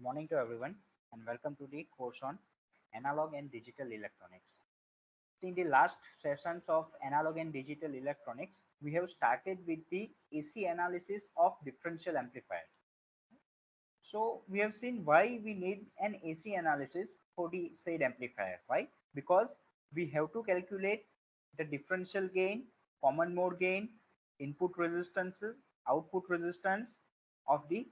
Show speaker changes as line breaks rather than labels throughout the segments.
morning to everyone, and welcome to the course on analog and digital electronics. In the last sessions of analog and digital electronics, we have started with the AC analysis of differential amplifiers. So we have seen why we need an AC analysis for the said amplifier. Why? Because we have to calculate the differential gain, common mode gain, input resistance, output resistance of the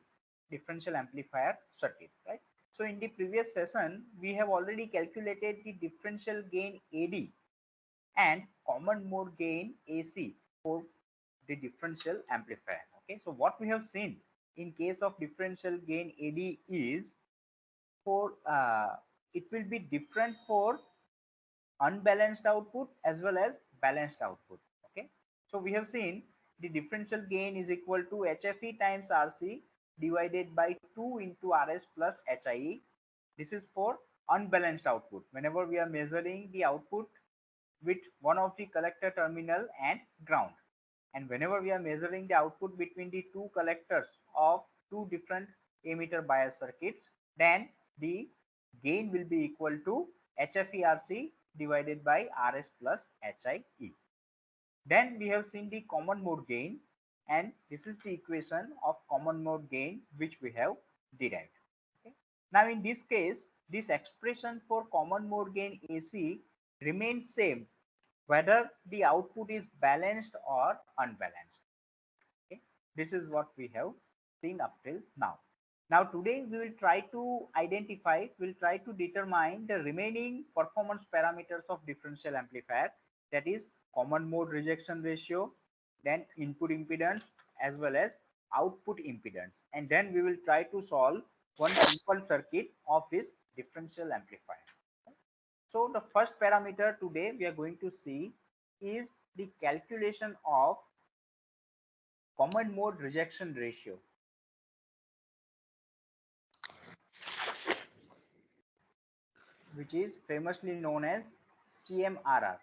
differential amplifier circuit, right? So in the previous session, we have already calculated the differential gain AD and common mode gain AC for the differential amplifier. Okay, so what we have seen in case of differential gain AD is for it will be different for unbalanced output as well as balanced output. Okay, so we have seen the differential gain is equal to HFE times RC divided by 2 into RS plus HIE. This is for unbalanced output whenever we are measuring the output with one of the collector terminal and ground, and whenever we are measuring the output between the two collectors of two different emitter bias circuits, then the gain will be equal to HFERC divided by RS plus HIE. Then we have seen the common mode gain, and this is the equation of common mode gain which we have derived. Okay. Now in this case, this expression for common mode gain AC remains same whether the output is balanced or unbalanced. Okay. This is what we have seen up till now. Now today we will try to identify, we'll try to determine the remaining performance parameters of differential amplifier, that is common mode rejection ratio, then input impedance as well as output impedance, and then we will try to solve one simple circuit of this differential amplifier. So the first parameter today we are going to see is the calculation of common mode rejection ratio, which is famously known as CMRR.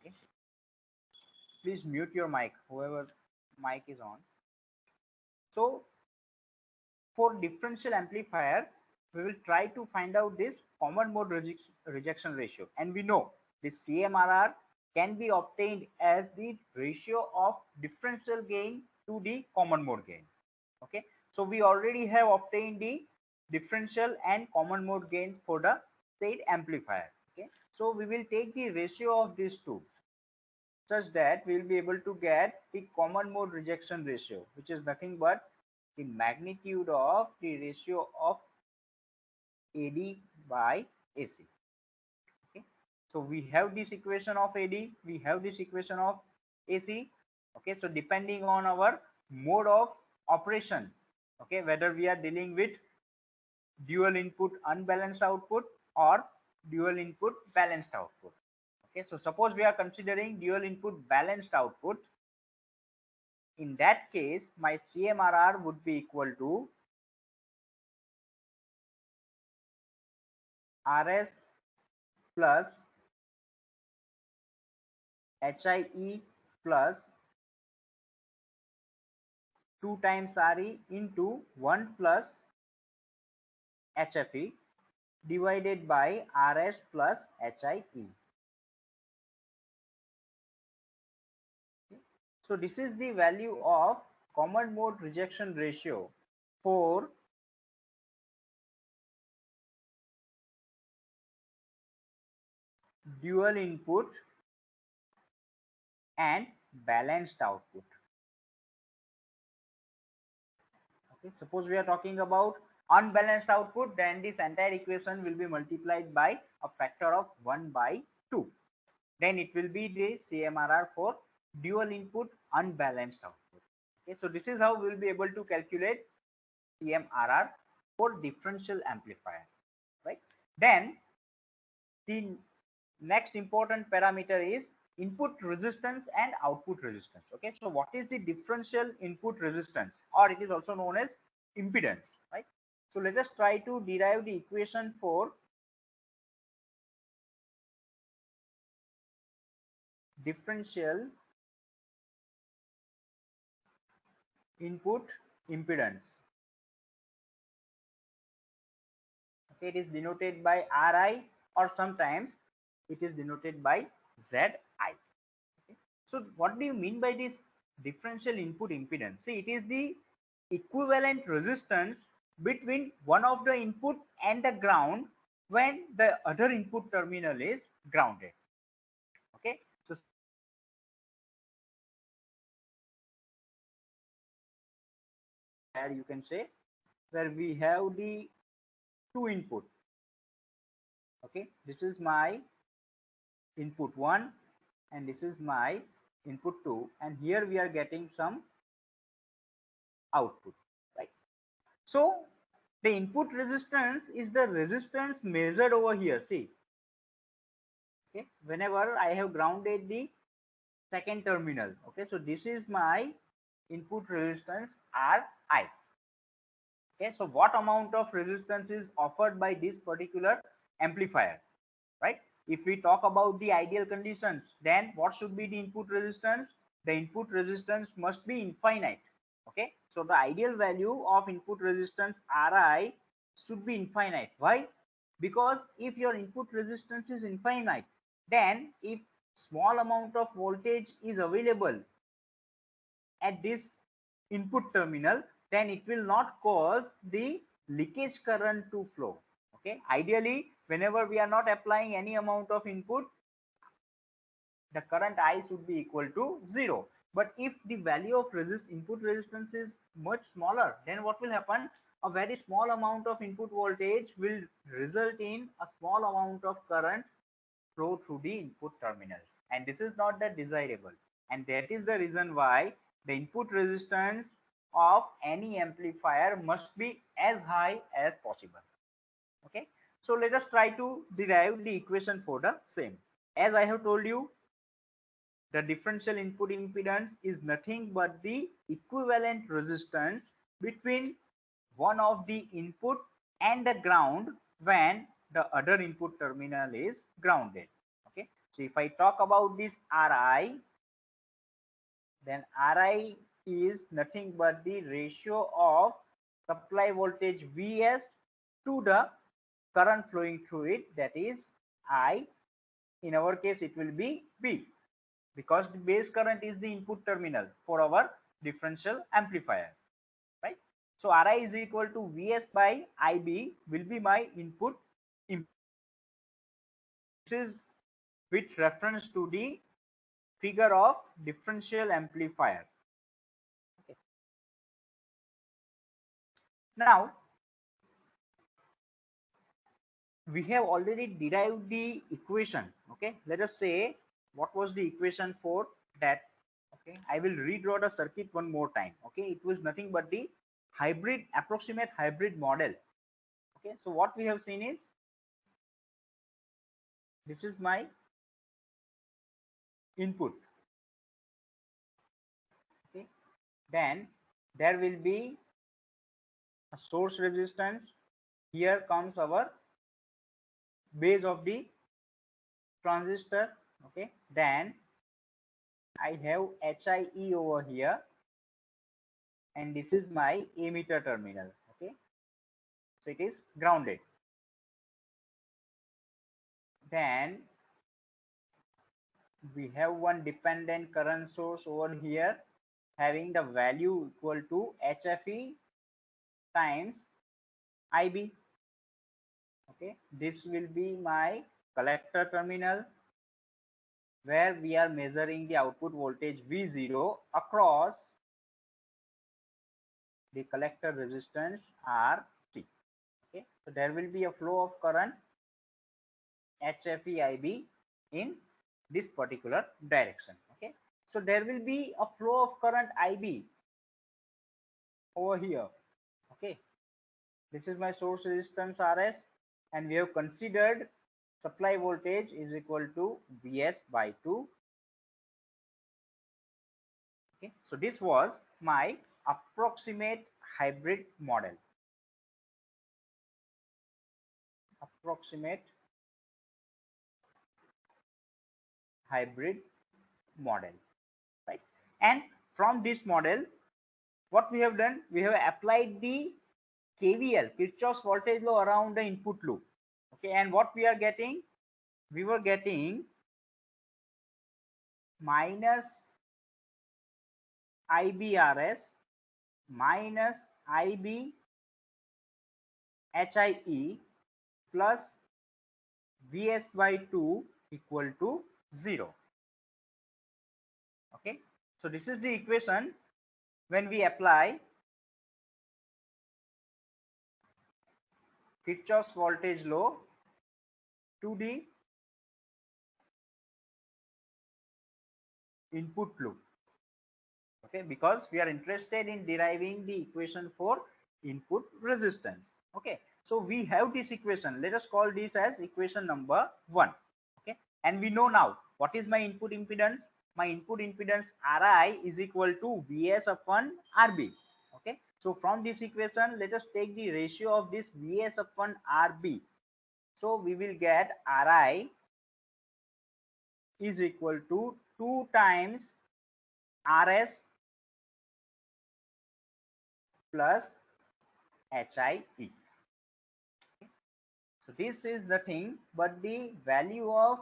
Okay. Please mute your mic, whoever mic is on. So for differential amplifier, we will try to find out this common mode rejection ratio, and we know this CMRR can be obtained as the ratio of differential gain to the common mode gain. Okay, so we already have obtained the differential and common mode gains for the said amplifier. Okay, so we will take the ratio of these two such that we will be able to get the common mode rejection ratio, which is nothing but the magnitude of the ratio of AD by AC. Okay, so we have this equation of AD, we have this equation of AC. Okay, so depending on our mode of operation, okay, whether we are dealing with dual input unbalanced output or dual input balanced output. Okay, so suppose we are considering dual input balanced output. In that case, my CMRR would be equal to RS plus HIE plus 2 times RE into 1 plus HFE divided by RS plus HIE. So this is the value of common mode rejection ratio for dual input and balanced output. Okay, suppose we are talking about unbalanced output, then this entire equation will be multiplied by a factor of 1 by 2. Then it will be the CMRR for dual input unbalanced output. Okay, so this is how we will be able to calculate CMRR for differential amplifier, right? Then the next important parameter is input resistance and output resistance. Okay, so what is the differential input resistance, or it is also known as impedance, right? So let us try to derive the equation for differential input impedance. Okay, it is denoted by Ri, or sometimes it is denoted by Zi. Okay. So what do you mean by this differential input impedance? See, it is the equivalent resistance between one of the input and the ground when the other input terminal is grounded. Okay, so you can say, where we have the two input. Okay, this is my input 1 and this is my input 2, and here we are getting some output, right? So the input resistance is the resistance measured over here. See, okay, whenever I have grounded the second terminal, okay, so this is my input resistance Ri. Okay, so what amount of resistance is offered by this particular amplifier, right? If we talk about the ideal conditions, then what should be the input resistance? The input resistance must be infinite. Okay, so the ideal value of input resistance Ri should be infinite. Why? Because if your input resistance is infinite, then if small amount of voltage is available at this input terminal, then it will not cause the leakage current to flow. Okay, ideally whenever we are not applying any amount of input, the current I should be equal to 0. But if the value of input resistance is much smaller, then what will happen? A very small amount of input voltage will result in a small amount of current flow through the input terminals, and this is not that desirable, and that is the reason why the input resistance of any amplifier must be as high as possible. Okay, so let us try to derive the equation for the same. As I have told you, the differential input impedance is nothing but the equivalent resistance between one of the input and the ground when the other input terminal is grounded. Okay, so if I talk about this Ri, then Ri is nothing but the ratio of supply voltage Vs to the current flowing through it, that is I. In our case it will be B, because the base current is the input terminal for our differential amplifier, right? So Ri is equal to Vs by Ib will be my input. This is with reference to the figure of differential amplifier. Okay. Now we have already derived the equation. Okay, let us say what was the equation for that. Okay, I will redraw the circuit one more time. Okay, it was nothing but the approximate hybrid model. Okay, so what we have seen is, this is my input. Okay, then there will be a source resistance. Here comes our base of the transistor. Okay, then I have HIE over here, and this is my emitter terminal. Okay, so it is grounded. Then we have one dependent current source over here having the value equal to HFE times IB. Okay, this will be my collector terminal where we are measuring the output voltage V0 across the collector resistance RC. Okay, so there will be a flow of current HFE-IB in this particular direction. Okay, so there will be a flow of current IB over here. Okay, this is my source resistance RS, and we have considered supply voltage is equal to Vs by 2. Okay, so this was my approximate hybrid model. Approximate hybrid model, right? And from this model, what we have done, we have applied the KVL, Kirchhoff's voltage law, around the input loop. Okay, and what we are getting, we were getting minus IBRS minus IB HIE plus Vs by 2 equal to 0. Okay, so this is the equation when we apply Kirchhoff's voltage law to the input loop. Okay, because we are interested in deriving the equation for input resistance. Okay, so we have this equation, let us call this as equation number 1. Okay, and we know now what is my input impedance. My input impedance Ri is equal to Vs upon Rb. Okay, so from this equation, let us take the ratio of this Vs upon Rb. So we will get Ri is equal to 2 times Rs plus HIE. So this is the thing, but the value of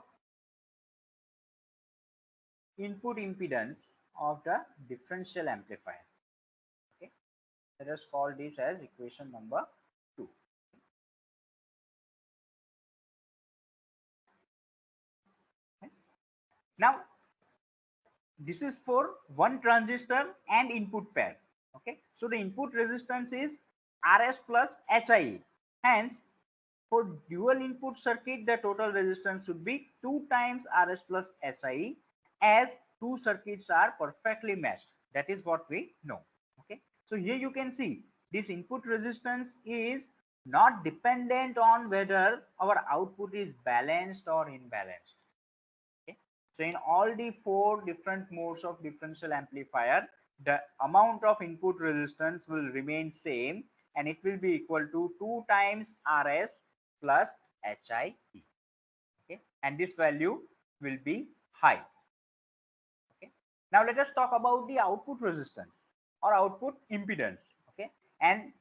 input impedance of the differential amplifier. Okay, let us call this as equation number 2. Okay. Now this is for one transistor and input pair. Okay, so the input resistance is Rs plus HIE. Hence, for dual input circuit, the total resistance should be 2 times Rs plus SIE, as two circuits are perfectly matched. That is what we know. Okay, so here you can see this input resistance is not dependent on whether our output is balanced or imbalanced. Okay, so in all the 4 different modes of differential amplifier, the amount of input resistance will remain same, and it will be equal to 2 times Rs plus HIE. Okay, and this value will be high. Okay, now let us talk about the output resistance or output impedance. Okay, and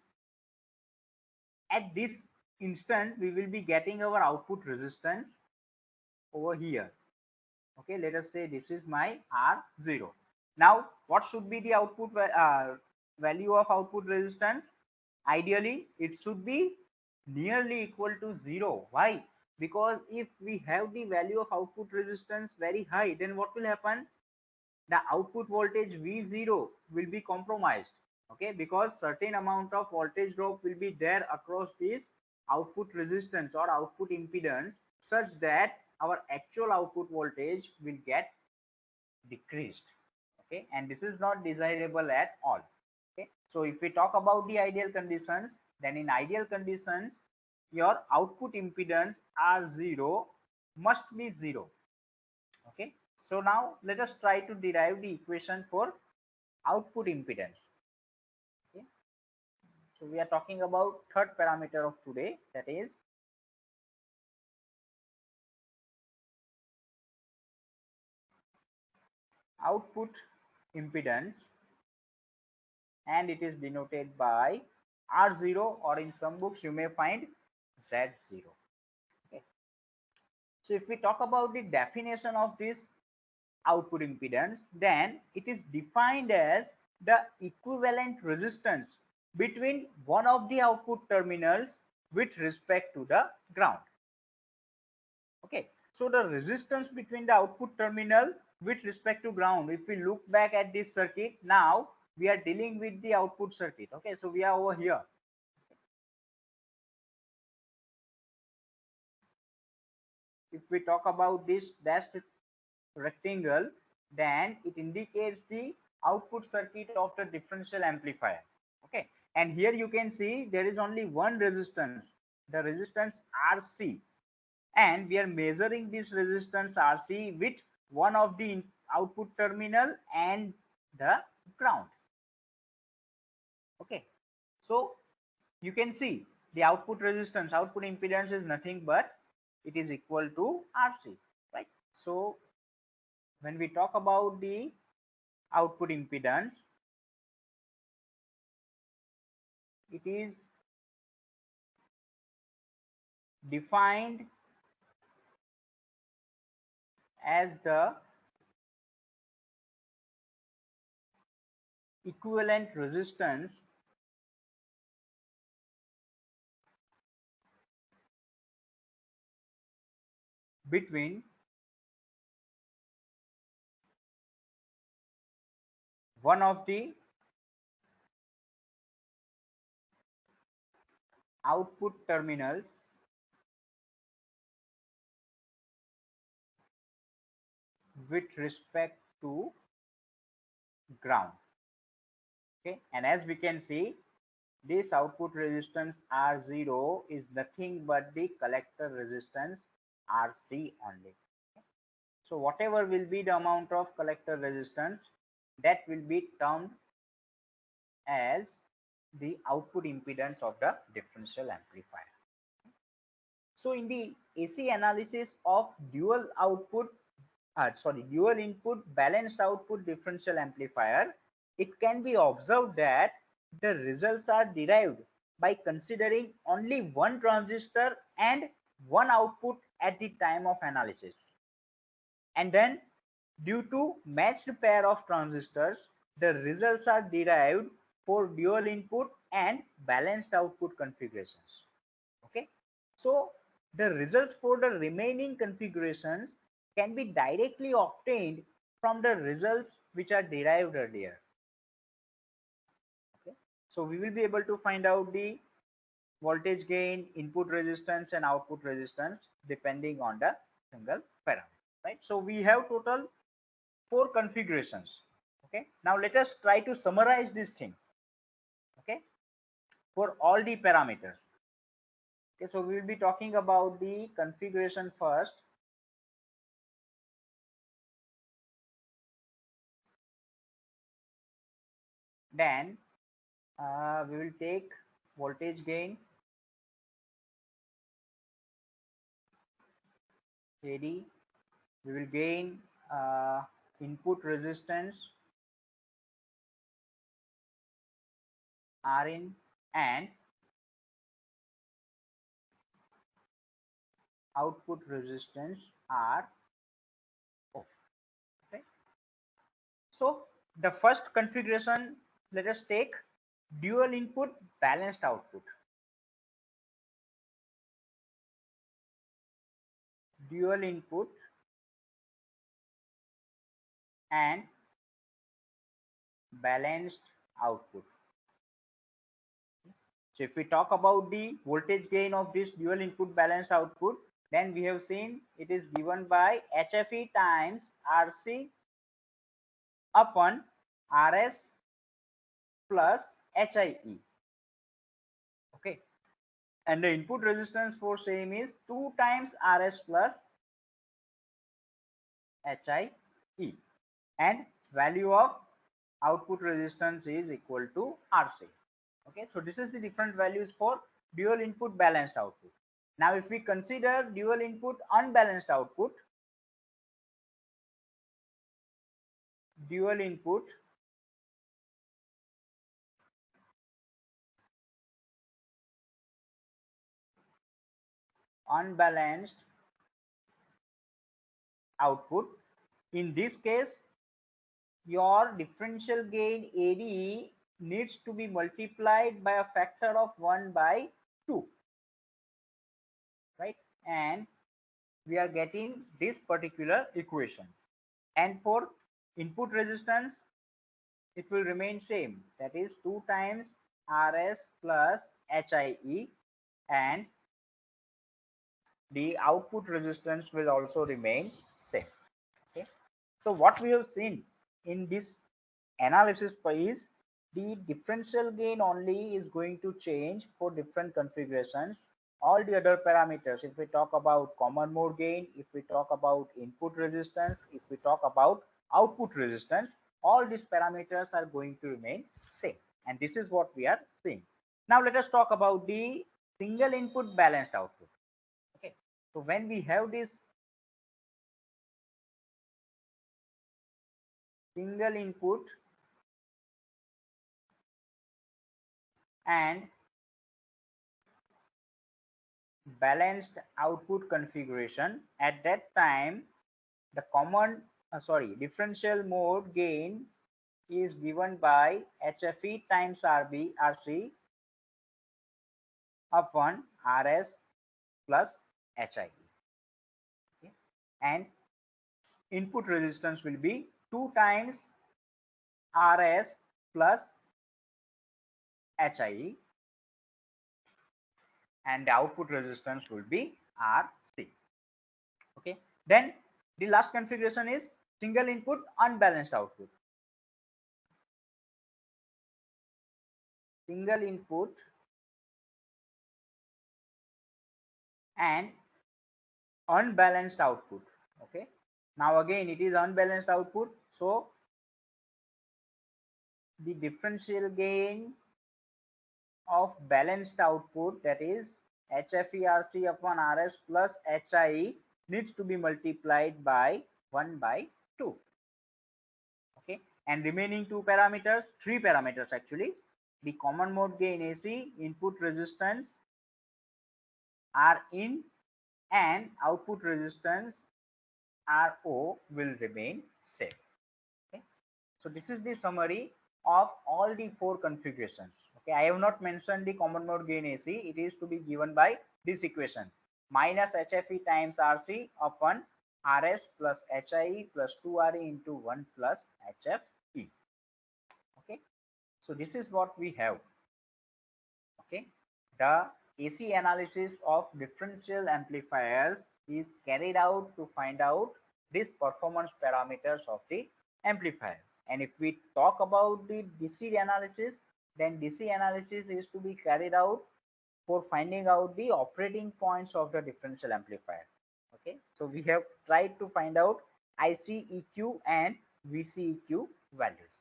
at this instant we will be getting our output resistance over here. Okay, let us say this is my R0. Now what should be the output value of output resistance? Ideally it should be nearly equal to 0. Why? Because if we have the value of output resistance very high, then what will happen? The output voltage V0 will be compromised. Okay, because certain amount of voltage drop will be there across this output resistance or output impedance, such that our actual output voltage will get decreased. Okay, and this is not desirable at all. Okay, so if we talk about the ideal conditions, then in ideal conditions your output impedance R0 must be 0. Okay, so now let us try to derive the equation for output impedance. Okay, so we are talking about third parameter of today, that is output impedance, and it is denoted by R0, or in some books you may find Z0. Okay, so if we talk about the definition of this output impedance, then it is defined as the equivalent resistance between one of the output terminals with respect to the ground. Okay, so the resistance between the output terminal with respect to ground, if we look back at this circuit, now we are dealing with the output circuit. Okay, so we are over here. If we talk about this dashed rectangle, then it indicates the output circuit of the differential amplifier. Okay, and here you can see there is only one resistance, the resistance RC, and we are measuring this resistance RC with one of the output terminal and the ground. Okay, so you can see the output resistance, output impedance is nothing but it is equal to RC, right? So when we talk about the output impedance, it is defined as the equivalent resistance between one of the output terminals with respect to ground. Okay, and as we can see, this output resistance R0 is nothing but the collector resistance RC only. So whatever will be the amount of collector resistance, that will be termed as the output impedance of the differential amplifier. So in the AC analysis of dual input balanced output differential amplifier, it can be observed that the results are derived by considering only one transistor and one output at the time of analysis. And then due to matched pair of transistors, the results are derived for dual input and balanced output configurations. Okay, so the results for the remaining configurations can be directly obtained from the results which are derived earlier. Okay, so we will be able to find out the voltage gain, input resistance and output resistance depending on the single parameter, right? So we have total 4 configurations. Okay, now let us try to summarize this thing. Okay, for all the parameters. Okay, so we will be talking about the configuration first. Then we will take voltage gain, AD. We will gain input resistance, Rin, and output resistance R. Okay. So the first configuration, let us take dual input balanced output. Dual input and balanced output. So if we talk about the voltage gain of this dual input balanced output, then we have seen it is given by HFE times RC upon RS plus HIE. Okay, and the input resistance for same is 2 times RS plus HIE, and value of output resistance is equal to RC. Okay, so this is the different values for dual input balanced output. Now if we consider dual input unbalanced output, dual input unbalanced output, in this case your differential gain ADE needs to be multiplied by a factor of 1 by 2, right? And we are getting this particular equation. And for input resistance, it will remain same, that is 2 times RS plus HIE, and the output resistance will also remain same. Okay, so what we have seen in this analysis is the differential gain only is going to change for different configurations. All the other parameters, if we talk about common mode gain, if we talk about input resistance, if we talk about output resistance, all these parameters are going to remain same, and this is what we are seeing. Now let us talk about the single input balanced output. Okay, so when we have this single input and balanced output configuration. At that time, the differential mode gain is given by HFE times RC upon RS plus HIE. Okay. And input resistance will be 2 times RS plus HIE, and the output resistance will be RC. Okay. Then the last configuration is single input unbalanced output. Single input and unbalanced output. Okay. Now again it is unbalanced output, so the differential gain of balanced output, that is HFERC upon RS plus HIE, needs to be multiplied by 1 by 2. Okay. And remaining two parameters, three parameters actually, the common mode gain AC, input resistance R in, and output resistance RO will remain same. Okay. So this is the summary of all the four configurations. Okay, I have not mentioned the common mode gain AC. It is to be given by this equation, minus HFE times RC upon RS plus HIE plus 2RE into 1 plus HFE. Okay, so this is what we have. Okay, the AC analysis of differential amplifiers is carried out to find out these performance parameters of the amplifier. And if we talk about the DC analysis, then DC analysis is to be carried out for finding out the operating points of the differential amplifier. Okay, so we have tried to find out ICEQ and VCEQ values.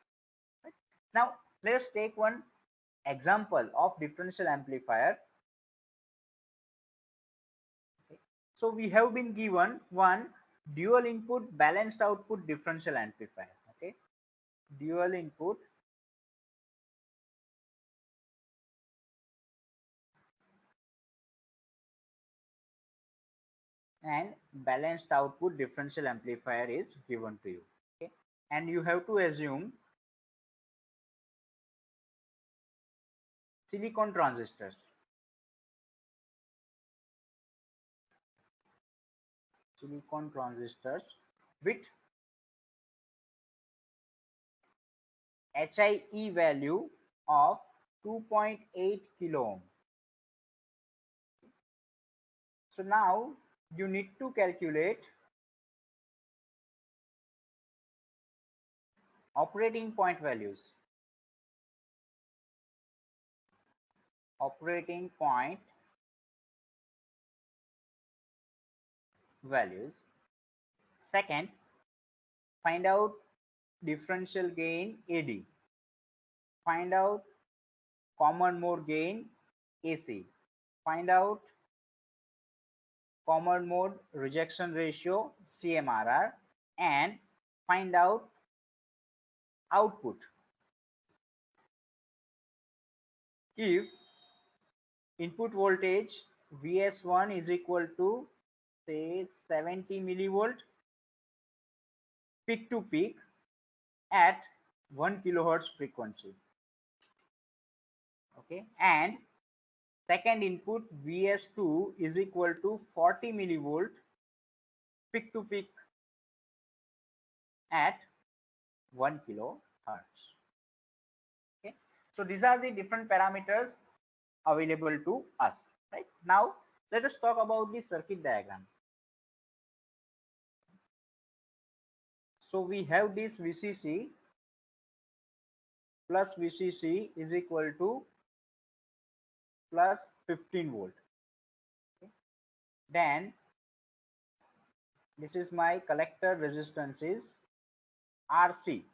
Right? Now let's take one example of differential amplifier. Okay. So we have been given one dual input balanced output differential amplifier. Okay, dual input and balanced output differential amplifier is given to you. Okay, and you have to assume silicon transistors. Silicon transistors with HIE value of 2.8 kilo ohm. So now you need to calculate operating point values. Operating point values. Second, find out differential gain AD. Find out common mode gain AC. Find out common mode rejection ratio CMRR, and find out output. If input voltage Vs1 is equal to say 70 millivolt peak to peak at 1 kilohertz frequency. Okay, and second input Vs2 is equal to 40 millivolt peak to peak at 1 kilohertz. Okay, so these are the different parameters available to us. Right now, let us talk about the circuit diagram. So we have this VCC plus VCC is equal to plus 15 volt. Okay. Then this is my collector resistance is RC.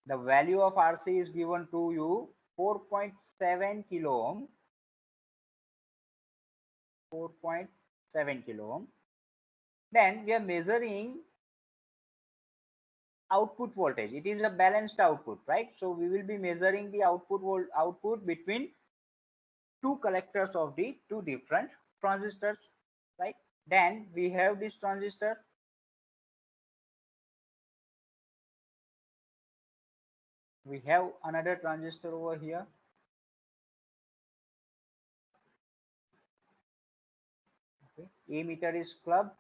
The value of RC is given to you 4.7 kilo ohm. 4.7 kilo ohm. Then we are measuring output voltage. It is a balanced output, right? So we will be measuring the output between two collectors of the two different transistors, right? Then we have this transistor. We have another transistor over here. Okay. Emitter is clubbed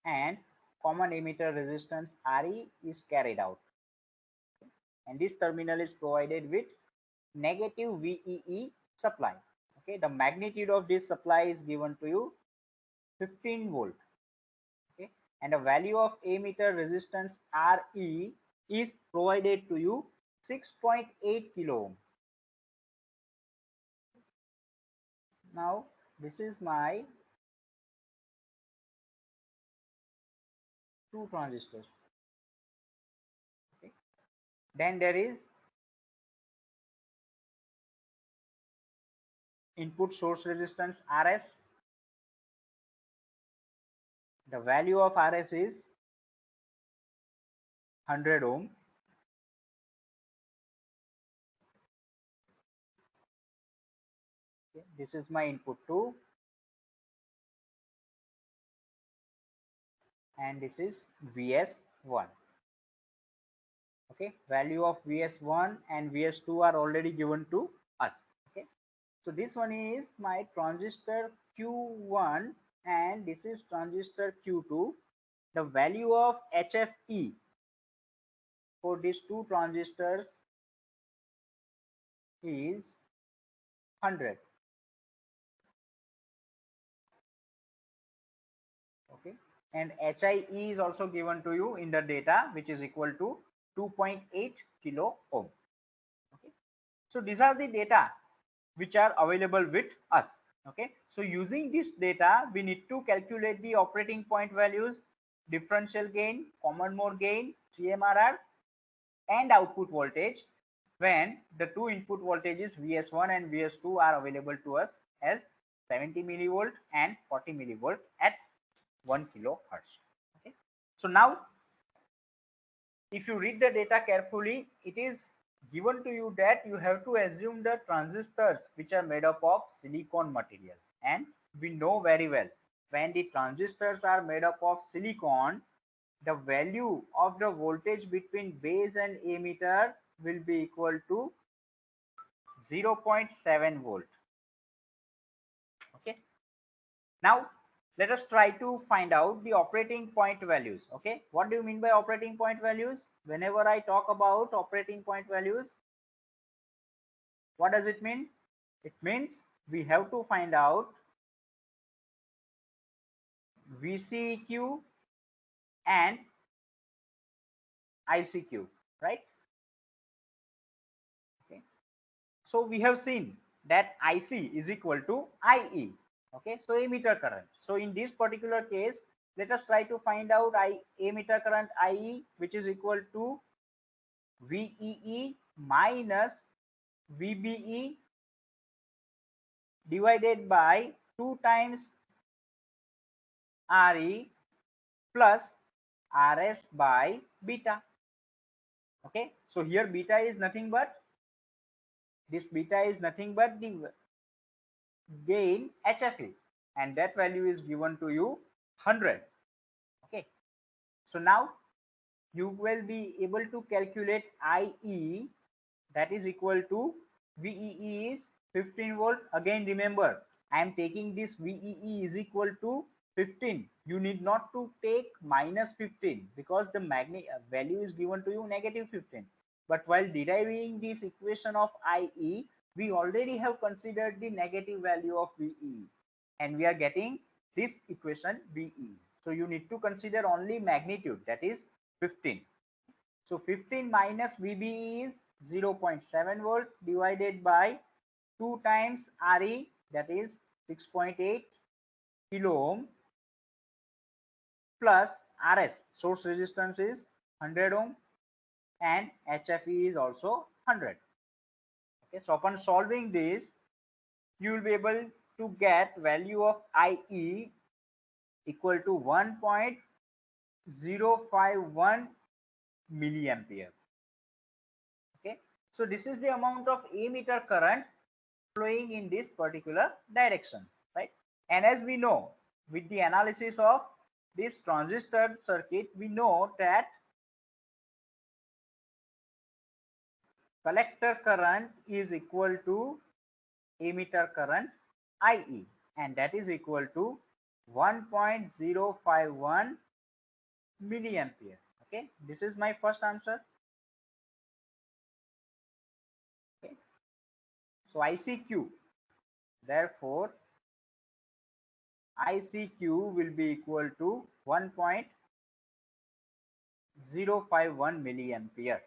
and common emitter resistance RE is carried out. And this terminal is provided with negative VEE supply. Okay, the magnitude of this supply is given to you 15 volt. Okay, and the value of emitter resistance RE is provided to you 6.8 kilo ohm. Now this is my two transistors. Okay. Then there is input source resistance RS. The value of RS is 100 ohm. Okay. This is my input 2 and this is VS1. Okay, value of VS1 and VS2 are already given to us. Okay, so this one is my transistor Q1 and this is transistor Q2. The value of HFE for these two transistors is 100. Okay, and HIE is also given to you in the data, which is equal to 2.8 kilo ohm. Okay, so these are the data which are available with us. Okay, so using this data we need to calculate the operating point values, differential gain, common mode gain, CMRR and output voltage when the two input voltages VS1 and VS2 are available to us as 70 millivolt and 40 millivolt at 1 kilohertz. Okay, so now if you read the data carefully, it is given to you that you have to assume the transistors which are made up of silicon material, and we know very well when the transistors are made up of silicon, the value of the voltage between base and emitter will be equal to 0.7 volt. Okay, now let us try to find out the operating point values. Okay, what do you mean by operating point values? Whenever I talk about operating point values, what does it mean? It means we have to find out VCEQ and ICQ, right? Okay, so we have seen that IC is equal to IE. Okay, so emitter current. So in this particular case, let us try to find out emitter current IE, which is equal to VEE minus VBE divided by 2 times RE plus RS by beta. Okay, so here beta is nothing but the gain HFE, and that value is given to you 100. Okay, so now you will be able to calculate IE, that is equal to VEE is 15 volt. Again remember, I am taking this VEE is equal to 15. You need not to take minus 15 because the value is given to you negative 15. But while deriving this equation of IE, we already have considered the negative value of VE and we are getting this equation VE. So you need to consider only magnitude, that is 15. So 15 minus VBE is 0.7 volt divided by 2 times RE, that is 6.8 kilo ohm, plus RS, source resistance is 100 ohm and HFE is also 100. Okay, so upon solving this, you will be able to get value of IE equal to 1.051 milliampere. Okay, so this is the amount of ammeter current flowing in this particular direction, right? And as we know, with the analysis of this transistor circuit, we know that collector current is equal to ammeter current IE, and that is equal to 1.051 milliampere. Okay, this is my first answer. Okay, so ICQ, therefore ICQ will be equal to 1.051 milliampere.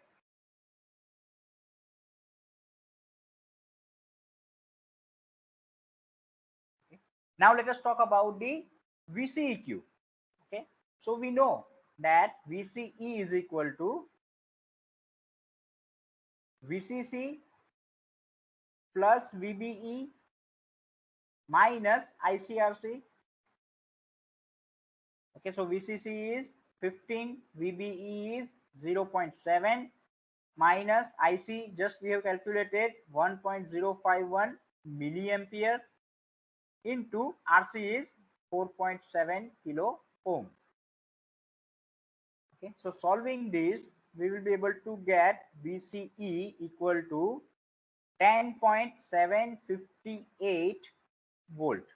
Okay. Now let us talk about the VCEQ. Okay, so we know that VCE is equal to VCC plus VBE minus ICRC. Okay, so VCC is 15, VBE is 0.7 minus IC, just we have calculated 1.051 milliampere into RC is 4.7 kilo ohm. Okay, so solving this, we will be able to get VCE equal to 10.758 volt.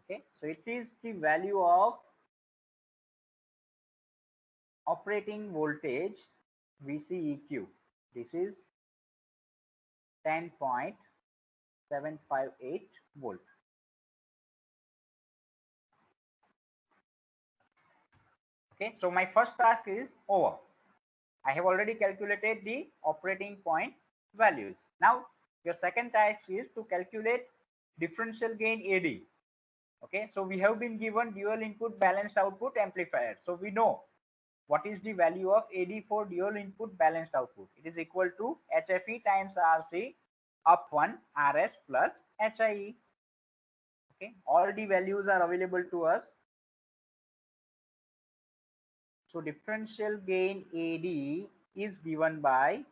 Okay, so it is the value of operating voltage VCEQ. This is 10.758 volt. Okay, so my first task is over. I have already calculated the operating point values. Now your second task is to calculate differential gain AD. Okay, so we have been given dual input balanced output amplifier. So we know what is the value of AD for dual input balanced output. It is equal to HFE times RC upon RS plus HIE. Okay, all the values are available to us. So differential gain AD is given by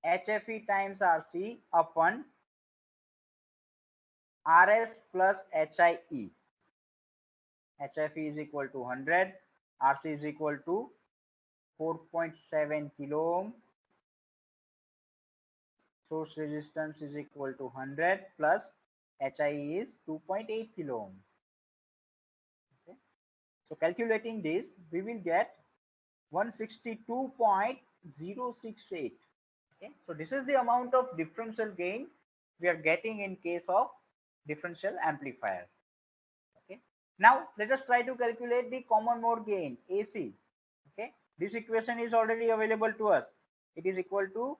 HFE times RC upon RS plus HIE. HFE is equal to 100, RC is equal to 4.7 kilo ohm, source resistance is equal to 100 plus HIE is 2.8 kilo ohm. Okay. So calculating this, we will get 162.068. Okay, so this is the amount of differential gain we are getting in case of differential amplifier. Okay, now let us try to calculate the common mode gain AC. Okay, this equation is already available to us. It is equal to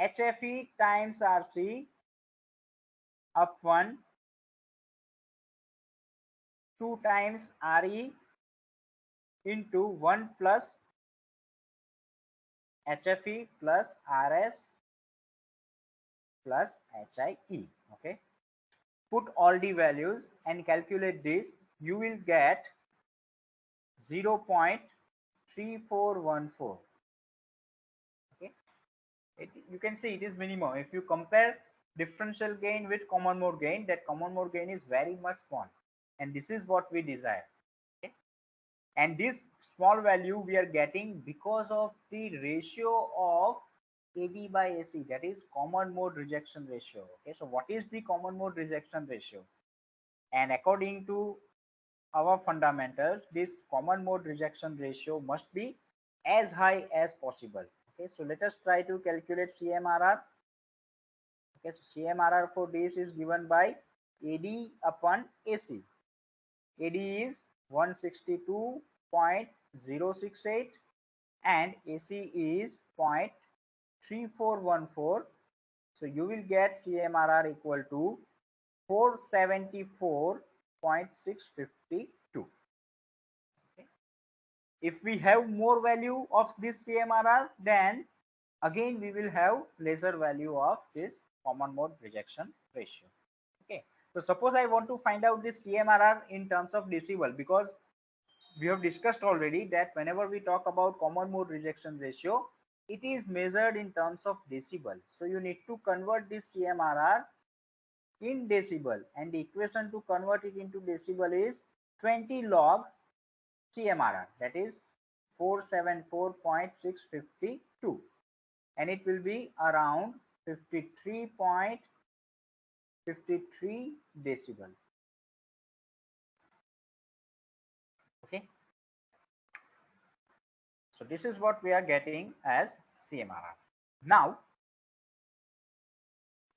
HFE times RC upon 2 times RE into 1 plus HFE plus RS plus HIE. Okay, put all the values and calculate this. You will get 0.3414. Okay, you can see it is minimum. If you compare differential gain with common mode gain, that common mode gain is very much small, and this is what we desire. Okay, and this small value we are getting because of the ratio of AD by AC, that is common mode rejection ratio. Okay, so what is the common mode rejection ratio? And according to our fundamentals, this common mode rejection ratio must be as high as possible. Okay, so let us try to calculate CMRR. Okay, so CMRR for this is given by AD upon AC. AD is 162.068 and AC is 0.3414. So you will get CMRR equal to 474.652. Okay. If we have more value of this CMRR, then again we will have lesser value of this common mode rejection ratio. Okay, so suppose I want to find out this CMRR in terms of decibel, because we have discussed already that whenever we talk about common mode rejection ratio, it is measured in terms of decibel. So you need to convert this CMRR in decibel, and the equation to convert it into decibel is 20 log CMRR, that is 474.652, and it will be around 53.53 decibel. Okay, so this is what we are getting as CMRR. Now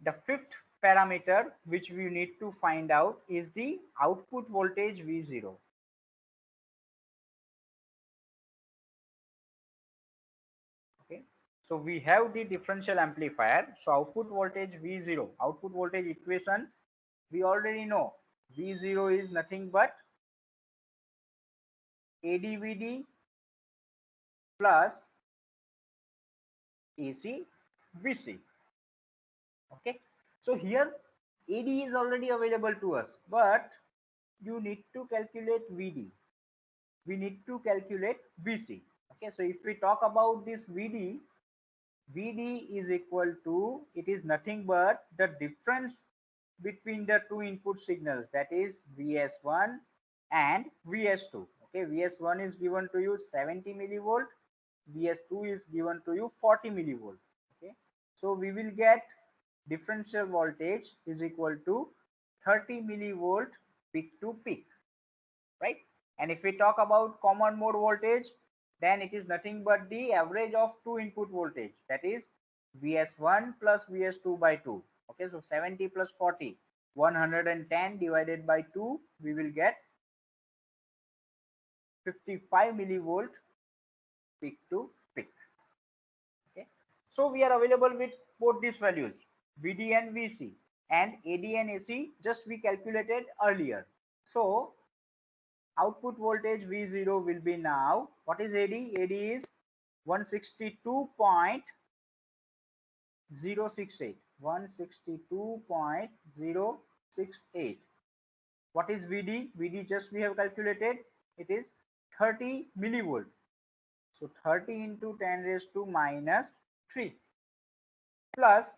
the fifth parameter which we need to find out is the output voltage V0. Okay, so we have the differential amplifier, so output voltage V0, output voltage equation we already know. V0 is nothing but ADVD plus AC VC. Okay, so here AD is already available to us, but you need to calculate VD, we need to calculate VC. Okay, so if we talk about this VD, VD is equal to, it is nothing but the difference between the two input signals, that is VS1 and VS2. Okay, VS1 is given to you 70 millivolt, VS2 is given to you 40 millivolt. Okay, so we will get differential voltage is equal to 30 millivolt peak to peak, right? And if we talk about common mode voltage, then it is nothing but the average of two input voltage, that is Vs1 plus Vs2 by 2. Okay, so 70 plus 40, 110 divided by 2, we will get 55 millivolt peak to peak. Okay, so we are available with both these values, Vd and Vc, and Ad and Ac just we calculated earlier. So output voltage V0 will be now, what is AD? AD is 162.068. 162.068. What is VD? VD just we have calculated. It is 30 millivolt. So 30 into 10 raised to minus 3 plus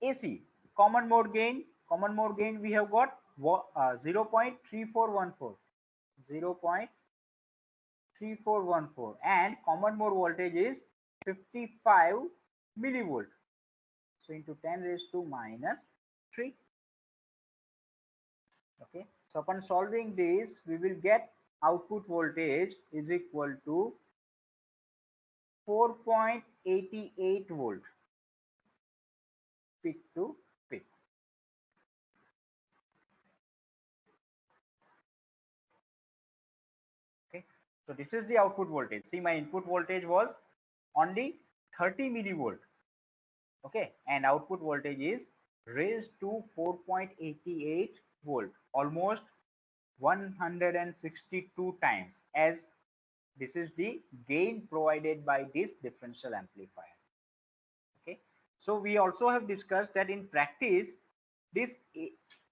AC. Common mode gain. Common mode gain we have got 0.3414. 0.3414, and common mode voltage is 55 millivolt. So into 10 raised to minus 3. Okay, so upon solving this, we will get output voltage is equal to 4.88 volt peak to peak. Okay, so this is the output voltage. See, my input voltage was only 30 millivolt. Okay, and output voltage is raised to 4.88 volt, almost 162 times, as this is the gain provided by this differential amplifier. Okay, so we also have discussed that in practice this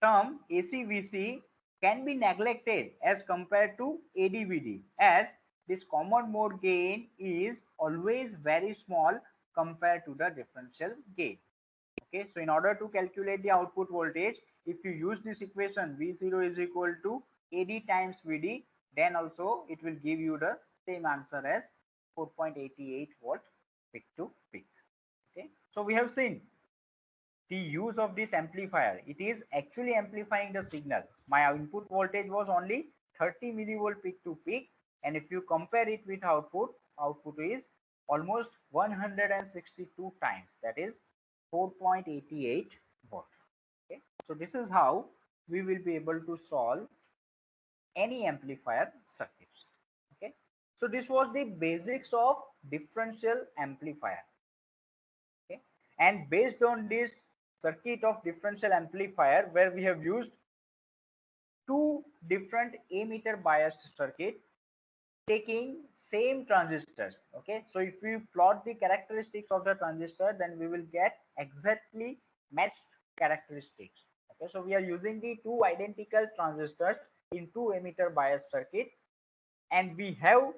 term ACVC can be neglected as compared to ADVD, as this common mode gain is always very small compared to the differential gain. Okay, so in order to calculate the output voltage, if you use this equation V0 is equal to AD times VD, then also it will give you the same answer as 4.88 volt peak to peak. Okay, so we have seen the use of this amplifier. It is actually amplifying the signal. My input voltage was only 30 millivolt peak to peak, and if you compare it with output, output is almost 162 times, that is 4.88 volt. Okay, so this is how we will be able to solve any amplifier circuits. Okay, so this was the basics of differential amplifier. Okay, and based on this circuit of differential amplifier, where we have used two different emitter biased circuit taking same transistors. Okay, so if we plot the characteristics of the transistor, then we will get exactly matched characteristics. Okay, so we are using the two identical transistors in two emitter bias circuit, and we have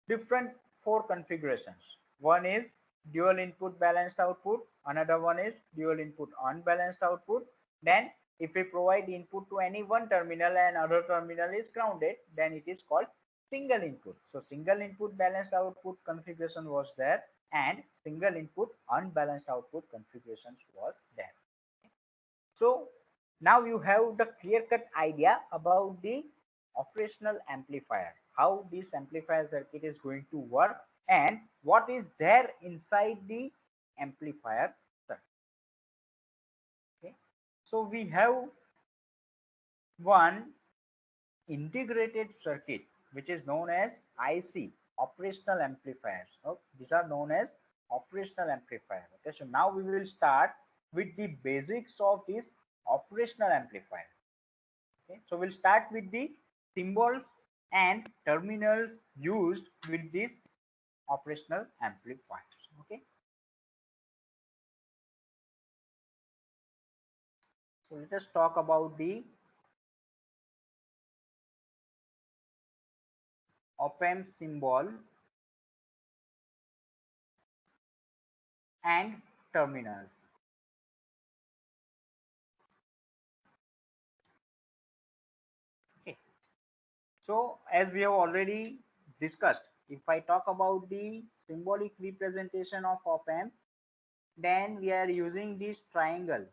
different four configurations. One is dual input balanced output, another one is dual input unbalanced output. Then if we provide input to any one terminal and other terminal is grounded, then it is called single input. So single input balanced output configuration was there, and single input unbalanced output configurations was there. So now you have the clear cut idea about the operational amplifier, how this amplifier circuit is going to work and what is there inside the amplifier circuit. Okay. So we have one integrated circuit which is known as IC, operational amplifiers. Okay. These are known as operational amplifier. Okay, so now we will start with the basics of this operational amplifier. Okay, so we'll start with the symbols and terminals used with these operational amplifiers. Okay, so let us talk about the op-amp symbol and terminals. Okay, so as we have already discussed, if I talk about the symbolic representation of op-amp, then we are using this triangle.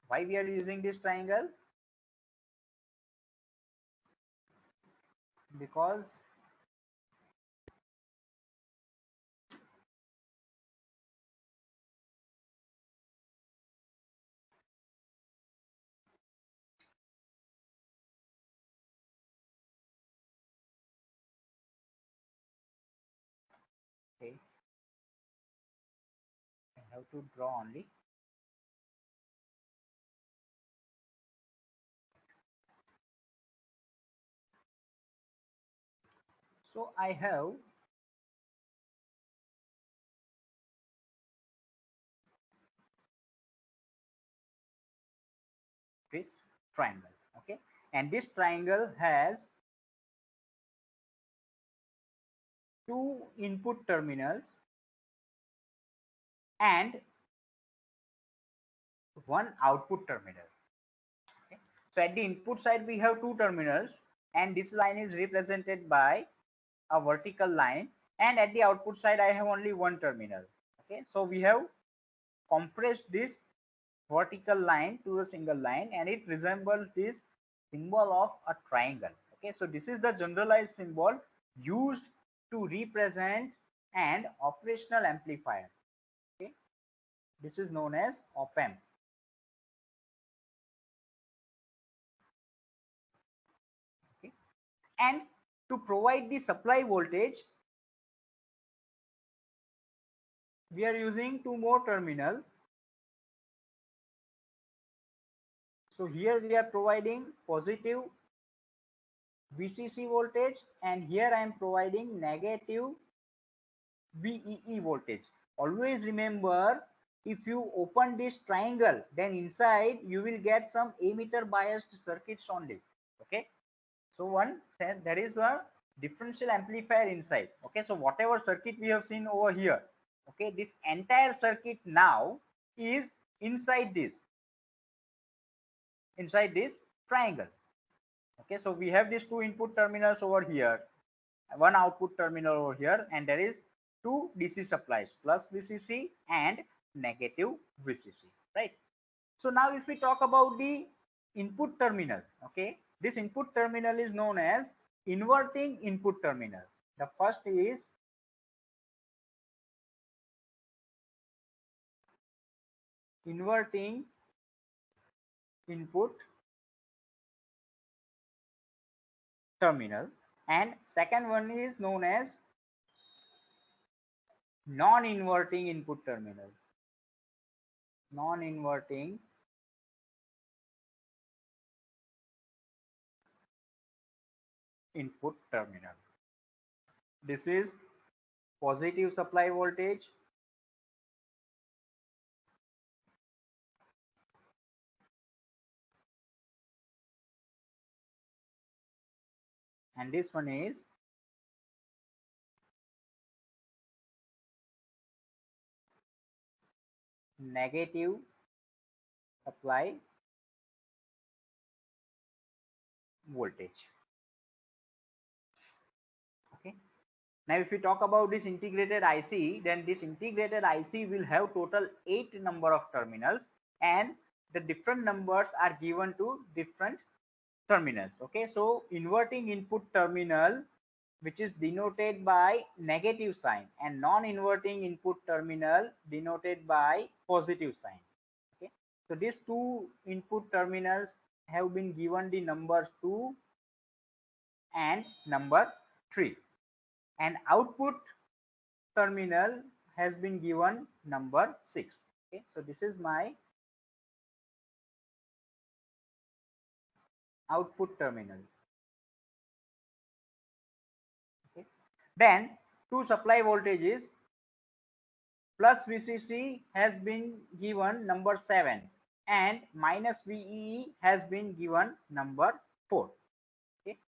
Why we are using this triangle? Because okay, I have to draw only. So I have this triangle. Okay, and this triangle has two input terminals and one output terminal. Okay, so at the input side we have two terminals, and this line is represented by a vertical line, and at the output side I have only one terminal. Okay, so we have compressed this vertical line to a single line, and it resembles this symbol of a triangle. Okay, so this is the generalized symbol used to represent an operational amplifier. Okay, this is known as op-amp. Okay, and to provide the supply voltage, we are using two more terminal. So here we are providing positive VCC voltage, and here I am providing negative VEE voltage. Always remember, if you open this triangle, then inside you will get some emitter biased circuits only. Okay, so one said there is a differential amplifier inside. Okay, so whatever circuit we have seen over here, okay, this entire circuit now is inside this triangle. Okay, so we have these two input terminals over here, one output terminal over here, and there is two DC supplies, plus VCC and negative VCC, right? So now if we talk about the input terminal, okay, this input terminal is known as inverting input terminal. The first is inverting input terminal, and second one is known as non-inverting input terminal. Non-inverting input terminal. This is positive supply voltage, and this one is negative supply voltage. Okay. Now, if we talk about this integrated IC, then this integrated IC will have total 8 number of terminals, and the different numbers are given to different terminals. Okay, so inverting input terminal, which is denoted by negative sign, and non-inverting input terminal denoted by positive sign. Okay, so these two input terminals have been given the numbers 2 and number 3, and output terminal has been given number 6. Okay, so this is my output terminal. Okay, then two supply voltages plus VCC has been given number 7, and minus VEE has been given number 4. Okay,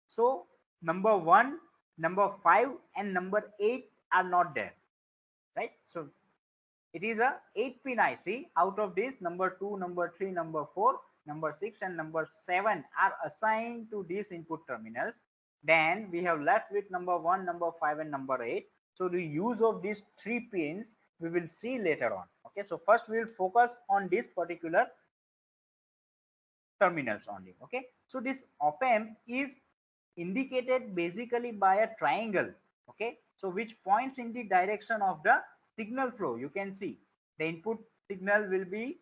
so number 1, number 5 and number 8 are not there, right? So it is a 8-pin IC. Out of this, number 2, number 3, number 4, number 6 and number 7 are assigned to these input terminals. Then we have left with number 1, number 5 and number 8. So the use of these 3 pins we will see later on. Okay, so first we will focus on this particular terminals only. Okay, so this op amp is indicated basically by a triangle. Okay, so which points in the direction of the signal flow. You can see the input signal will be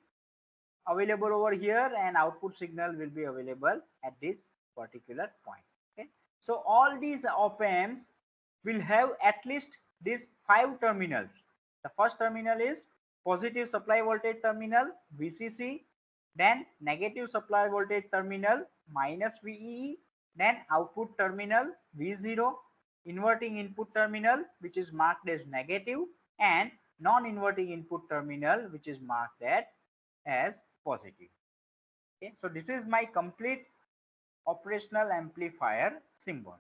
available over here and output signal will be available at this particular point. Okay, so all these op amps will have at least these 5 terminals. The first terminal is positive supply voltage terminal VCC, then negative supply voltage terminal minus VEE, then output terminal V0, inverting input terminal which is marked as negative, and non-inverting input terminal which is marked as positive. Okay, so this is my complete operational amplifier symbol.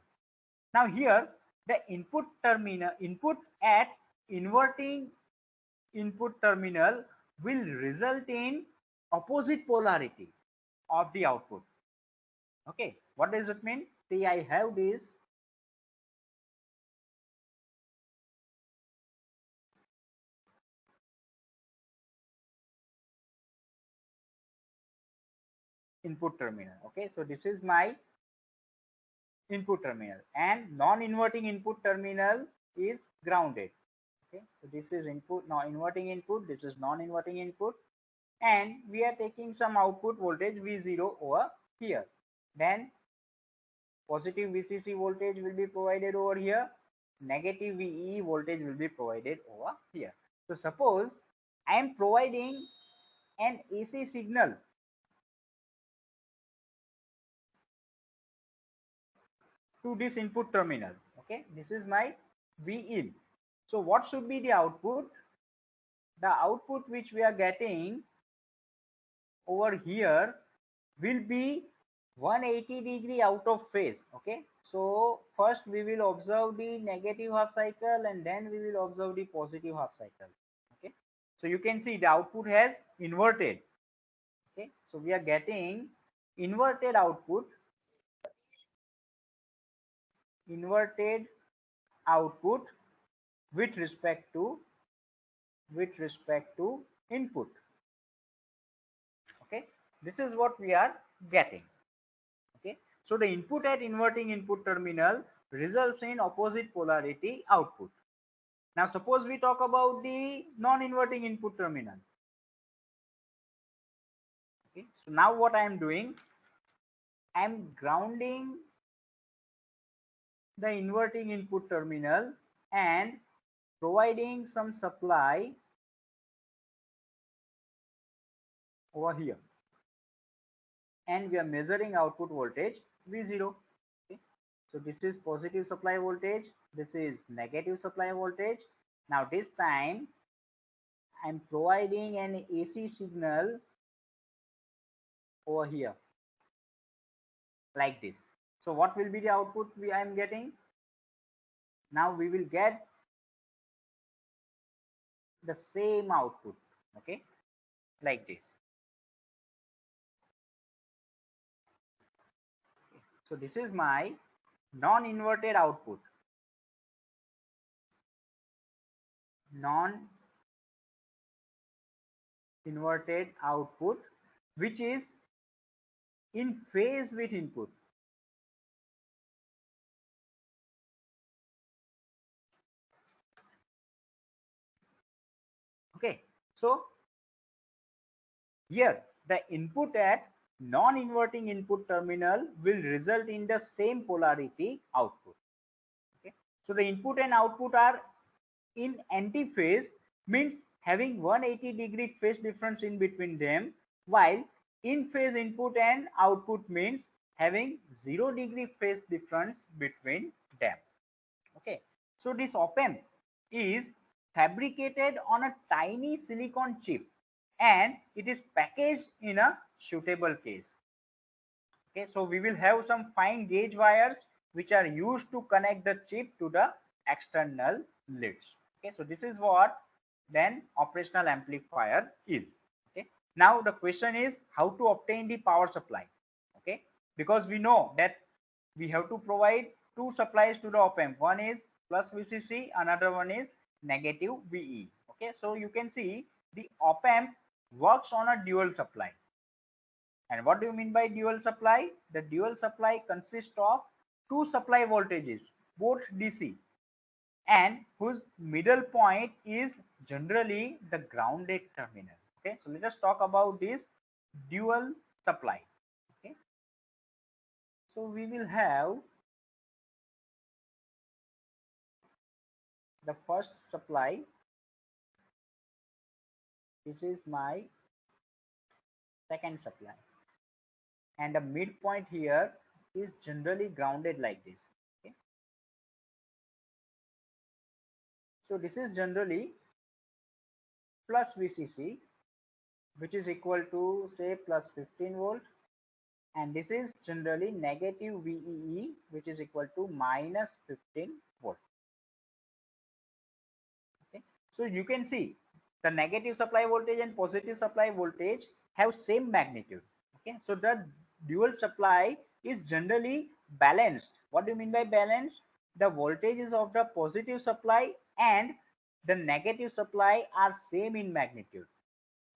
Now here the input at inverting input terminal will result in opposite polarity of the output. Okay, what does it mean? See, I have this input terminal. Okay, so this is my input terminal, and non-inverting input terminal is grounded. Okay, so this is input, now inverting input, this is non-inverting input, and we are taking some output voltage V0 over here. Then positive VCC voltage will be provided over here, negative VE voltage will be provided over here. So suppose I am providing an AC signal to this input terminal. Okay, this is my V in. So what should be the output? The output which we are getting over here will be 180-degree out of phase. Okay, so first we will observe the negative half cycle and then we will observe the positive half cycle. Okay, so you can see the output has inverted. Okay, so we are getting inverted output, with respect to input. Okay, this is what we are getting. Okay, so the input at inverting input terminal results in opposite polarity output. Now suppose we talk about the non-inverting input terminal. Okay, so now what I am doing, I am grounding the inverting input terminal and providing some supply over here, and we are measuring output voltage V0. Okay, so this is positive supply voltage, this is negative supply voltage. Now this time I am providing an AC signal over here like this. So what will be the output I am getting? Now we will get the same output, okay, like this. So this is my non-inverted output, non-inverted output, which is in phase with input. Okay, so here the input at non-inverting input terminal will result in the same polarity output. Okay, so the input and output are in anti-phase, means having 180-degree phase difference in between them, while in phase input and output means having 0-degree phase difference between them. Okay, so this op-amp is fabricated on a tiny silicon chip and it is packaged in a suitable case. Okay, so we will have some fine gauge wires which are used to connect the chip to the external leads. Okay, so this is what then operational amplifier is. Okay, now the question is how to obtain the power supply. Okay, because we know that we have to provide two supplies to the op-amp. One is plus VCC, another one is negative VE. Okay, so you can see the op-amp works on a dual supply. And what do you mean by dual supply? The dual supply consists of two supply voltages, both DC, and whose middle point is generally the grounded terminal. Okay, so let us talk about this dual supply. Okay, so we will have the first supply. This is my second supply, and the midpoint here is generally grounded like this. Okay, so this is generally plus VCC, which is equal to say plus 15 volt, and this is generally negative VEE, which is equal to minus 15 volt. Okay, so you can see the negative supply voltage and positive supply voltage have same magnitude. Okay, so the dual supply is generally balanced. What do you mean by balanced? The voltages of the positive supply and the negative supply are same in magnitude.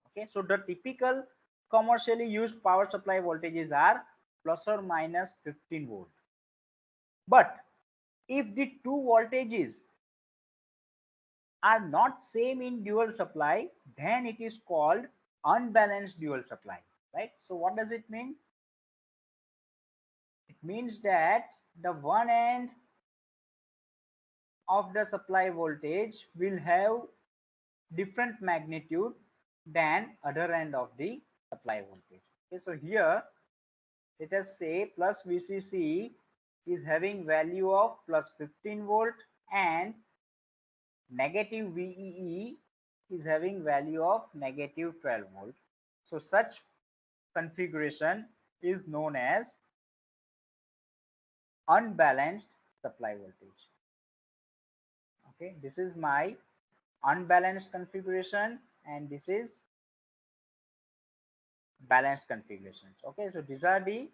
Okay, so the typical commercially used power supply voltages are plus or minus 15 volt. But if the two voltages are not same in dual supply, then it is called unbalanced dual supply, right? So what does it mean? It means that the one end of the supply voltage will have different magnitude than other end of the supply voltage. Okay, so here let us say plus VCC is having value of plus 15 volt and negative VEE is having value of negative 12 volt. So such configuration is known as unbalanced supply voltage. Okay, this is my unbalanced configuration and this is balanced configurations. Okay, so these are the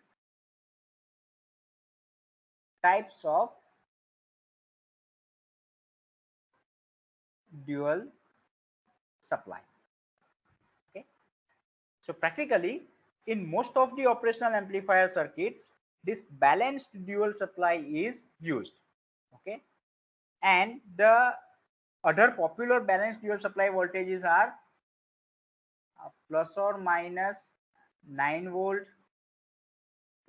types of dual supply. Okay, so practically in most of the operational amplifier circuits this balanced dual supply is used. Okay, and the other popular balanced dual supply voltages are plus or minus 9 volt,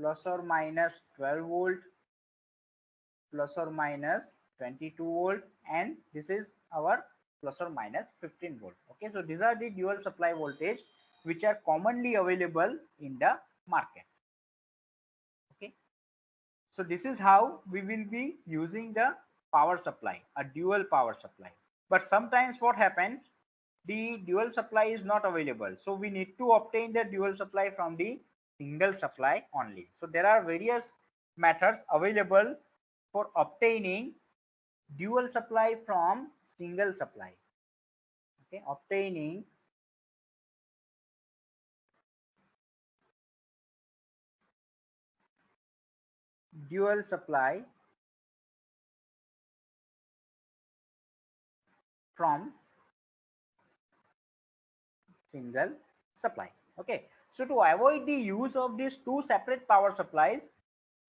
plus or minus 12 volt, plus or minus 22 volt, and this is our plus or minus 15 volt. Okay, so these are the dual supply voltage which are commonly available in the market. Okay, so this is how we will be using the power supply, a dual power supply. But sometimes what happens, the dual supply is not available, so we need to obtain the dual supply from the single supply only. So there are various methods available for obtaining dual supply from single supply. Okay, obtaining dual supply from single supply. Okay, so to avoid the use of these two separate power supplies,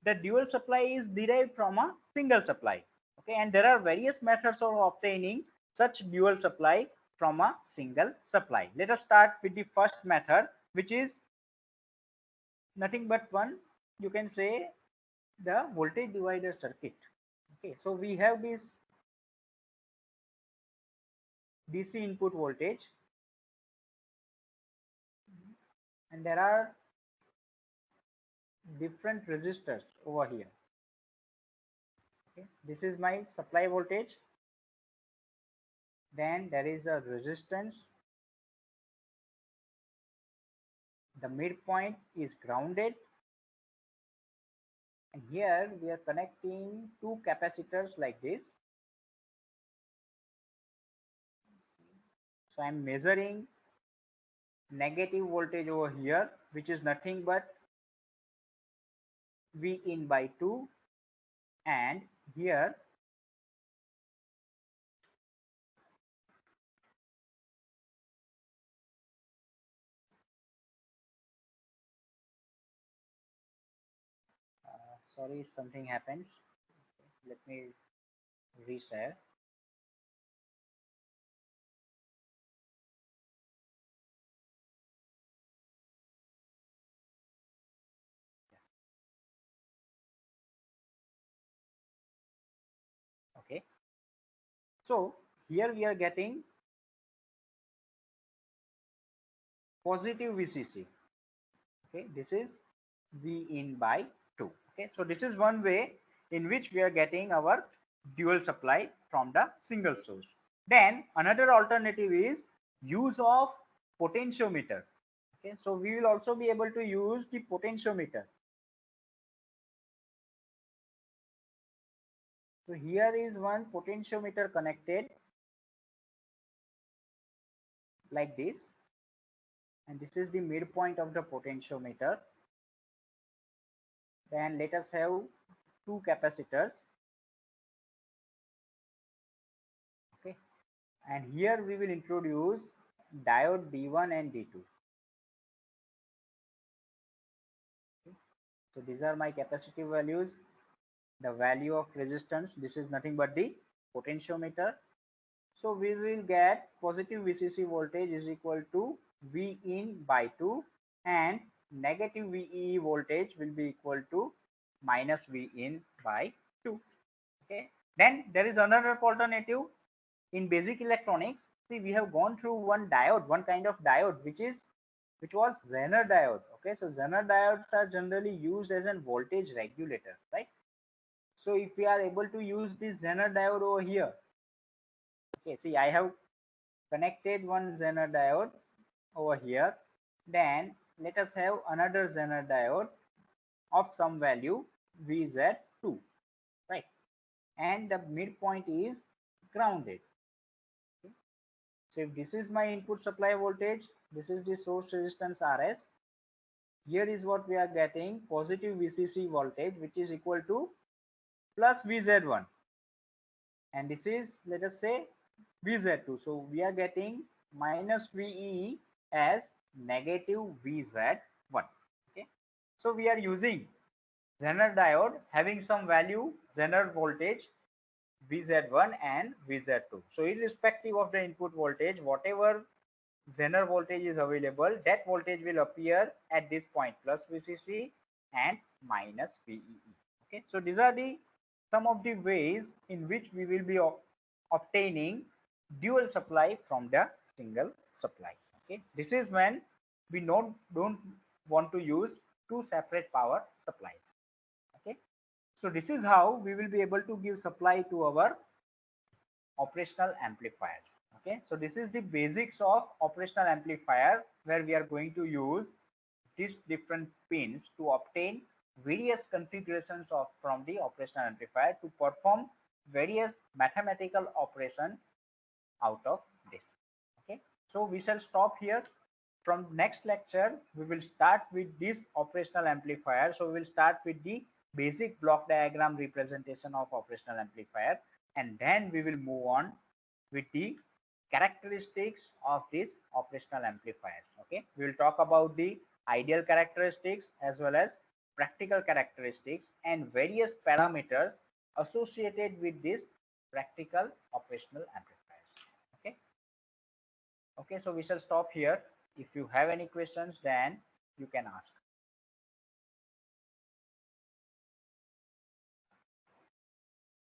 the dual supply is derived from a single supply. Okay, and there are various methods of obtaining such dual supply from a single supply. Let us start with the first method, which is nothing but one, you can say, the voltage divider circuit. Okay, so we have this DC input voltage, and there are different resistors over here. Okay, this is my supply voltage, then there is a resistance, the midpoint is grounded, and here we are connecting two capacitors like this. So I'm measuring negative voltage over here, which is nothing but V in by 2, and here sorry, something happens. Let me reshare. Okay, so here we are getting positive VCC. Okay, this is V in by 2. Okay, so this is one way in which we are getting our dual supply from the single source. Then another alternative is use of potentiometer. Okay, so we will also be able to use the potentiometer. So here is one potentiometer connected like this, and this is the midpoint of the potentiometer. Then let us have two capacitors. Okay, and here we will introduce diode D1 and D2. Okay, so these are my capacitive values. The value of resistance, this is nothing but the potentiometer. So we will get positive VCC voltage is equal to V in by 2, and negative VEE voltage will be equal to minus V in by 2. Okay, then there is another alternative in basic electronics. See, we have gone through one diode, one kind of diode, which was Zener diode. Okay, so Zener diodes are generally used as a voltage regulator, right? So if we are able to use this Zener diode over here, okay, see, I have connected one Zener diode over here. Then let us have another Zener diode of some value VZ2, right? And the midpoint is grounded. Okay. So if this is my input supply voltage, this is the source resistance RS. Here is what we are getting, positive VCC voltage, which is equal to plus VZ1, and this is, let us say, VZ2. So we are getting minus VE as negative VZ1. Okay, so we are using Zener diode having some value, Zener voltage VZ1 and VZ2. So irrespective of the input voltage, whatever Zener voltage is available, that voltage will appear at this point, plus VCC and minus VEE. Okay, so these are the some of the ways in which we will be obtaining dual supply from the single supply. Okay, this is when we don't want to use two separate power supplies. Okay, so this is how we will be able to give supply to our operational amplifiers. Okay, so this is the basics of operational amplifier, where we are going to use these different pins to obtain various configurations of from the operational amplifier to perform various mathematical operation out of this. Okay, so we shall stop here. From next lecture we will start with this operational amplifier. So we will start with the basic block diagram representation of operational amplifier, and then we will move on with the characteristics of these operational amplifiers. Okay, we will talk about the ideal characteristics as well as practical characteristics and various parameters associated with this practical operational amplifiers. Okay. Okay, so we shall stop here. If you have any questions, then you can ask.